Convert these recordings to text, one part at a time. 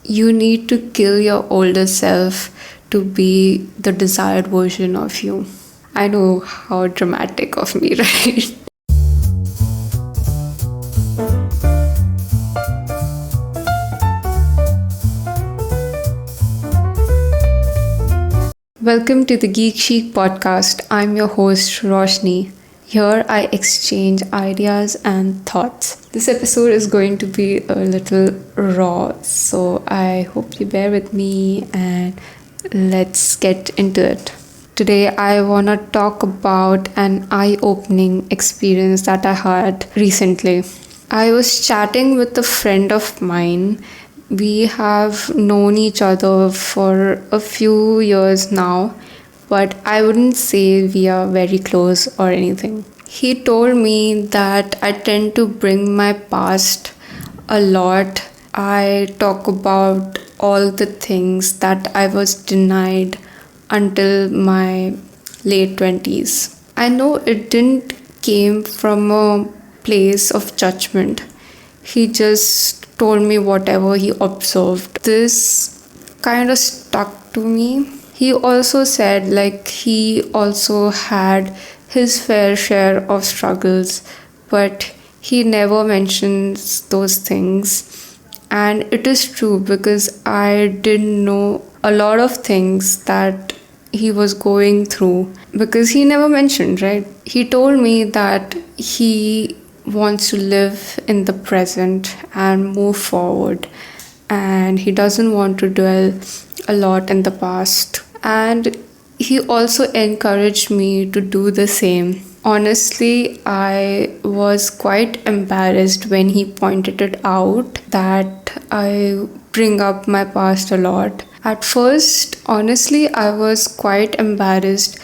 you need to kill your older self to be the desired version of you. I know, how dramatic of me, right? Welcome to the Geek Chic podcast. I'm your host, Roshni. Here I exchange ideas and thoughts. This episode is going to be a little raw, so I hope you bear with me and let's get into it. Today I want to talk about an eye-opening experience that I had recently. I was chatting with a friend of mine. We have known each other for a few years now, but I wouldn't say we are very close or anything. He told me that I tend to bring my past a lot. I talk about all the things that I was denied until my late 20s. I know it didn't came from a place of judgment. He just told me whatever he observed. This kind of stuck to me. He also said he also had his fair share of struggles, but he never mentions those things. And it is true because I didn't know a lot of things that he was going through because he never mentioned, right? He told me that he wants to live in the present and move forward, and he doesn't want to dwell a lot in the past. And he also encouraged me to do the same. Honestly, I was quite embarrassed when he pointed it out that I bring up my past a lot. At first, honestly, I was quite embarrassed.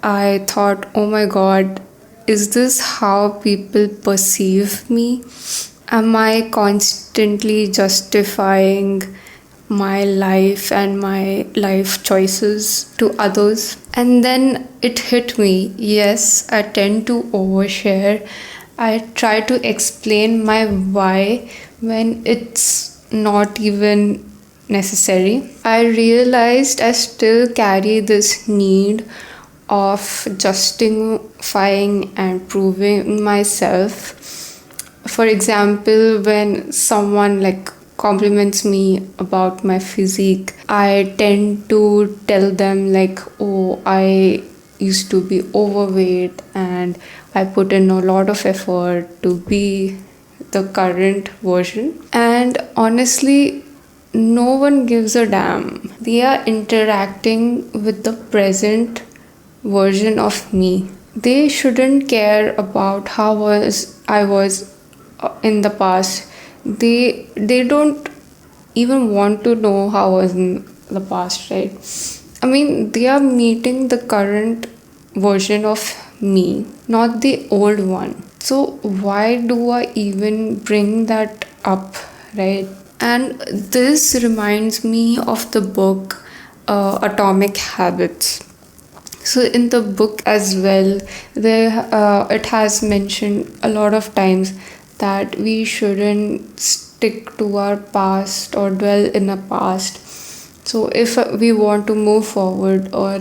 I thought, oh my god, is this how people perceive me? Am I constantly justifying my life and my life choices to others? And then it hit me. Yes, I tend to overshare. I try to explain my why when it's not even necessary. I realized I still carry this need of justifying and proving myself. For example, when someone compliments me about my physique, I tend to tell them oh, I used to be overweight and I put in a lot of effort to be the current version. And honestly, no one gives a damn. They are interacting with the present version of me. They shouldn't care about how I was in the past. They don't even want to know how I was in the past, right? I mean, they are meeting the current version of me, not the old one. So why do I even bring that up, right? And this reminds me of the book Atomic Habits. So in the book as well, it has mentioned a lot of times that we shouldn't stick to our past or dwell in a past. So if we want to move forward or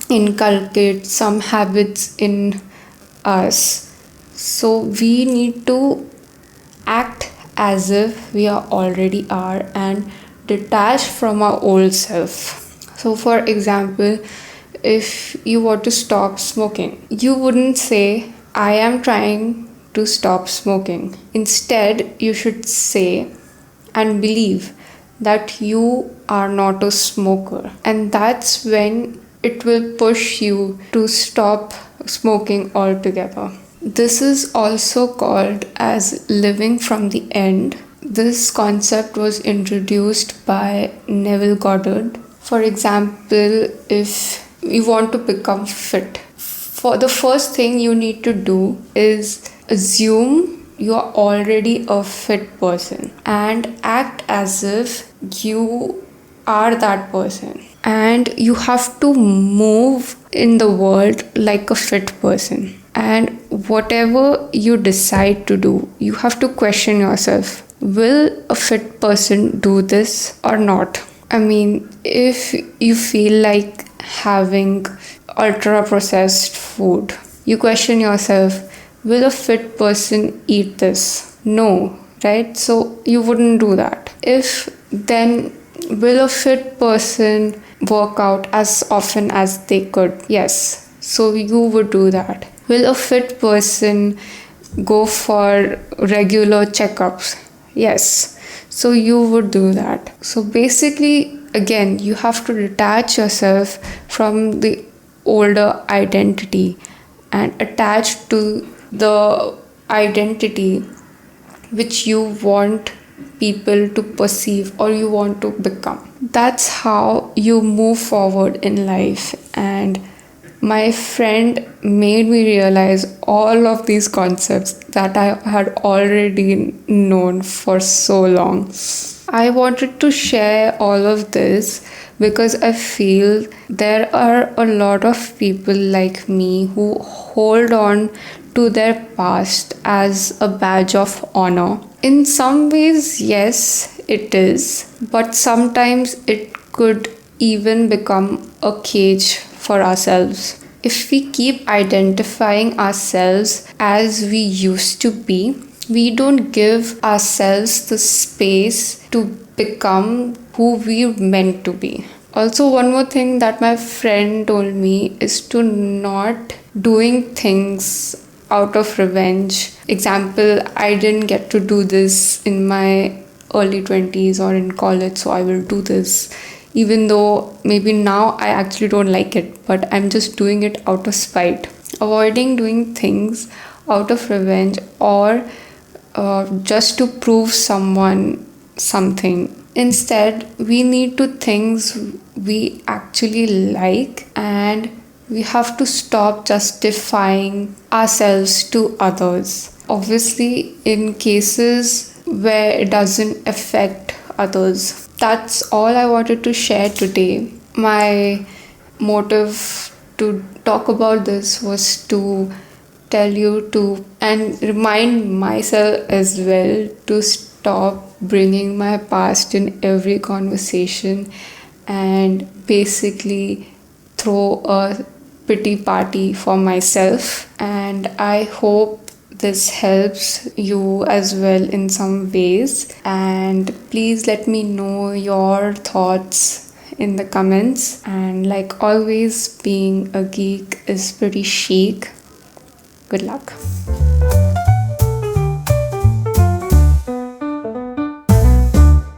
inculcate some habits in us, so we need to act as if we are already are and detach from our old self. So for example, if you want to stop smoking, you wouldn't say, I am trying to stop smoking. Instead, you should say and believe that you are not a smoker. And that's when it will push you to stop smoking altogether. This is also called as living from the end. This concept was introduced by Neville Goddard. For example, if you want to become fit, for the first thing you need to do is assume you are already a fit person and act as if you are that person. And you have to move in the world like a fit person. And whatever you decide to do, you have to question yourself. will a fit person do this or not? I mean, if you feel like having ultra processed food, you question yourself, will a fit person eat this? No, right? So you wouldn't do that. If then, will a fit person work out as often as they could? Yes. So you would do that. Will a fit person go for regular checkups? Yes. So you would do that. So basically, again, you have to detach yourself from the older identity and attach to the identity which you want people to perceive or you want to become. That's how you move forward in life. And my friend made me realize all of these concepts that I had already known for so long. I wanted to share all of this because I feel there are a lot of people like me who hold on to their past as a badge of honor. In some ways, yes, it is, but sometimes it could even become a cage for ourselves. If we keep identifying ourselves as we used to be, we don't give ourselves the space to become who we meant to be. Also, one more thing that my friend told me is to not doing things out of revenge. Example, I didn't get to do this in my early 20s or in college, so I will do this. Even though maybe now I actually don't like it, but I'm just doing it out of spite. Avoiding doing things out of revenge or just to prove someone something. Instead, we need to things we actually like, and we have to stop justifying ourselves to others. Obviously, in cases where it doesn't affect others. That's all I wanted to share today. My motive to talk about this was to tell you to and remind myself as well to stop bringing my past in every conversation and basically throw a pity party for myself. And I hope this helps you as well in some ways. And please let me know your thoughts in the comments. And like always, being a geek is pretty chic. Good luck.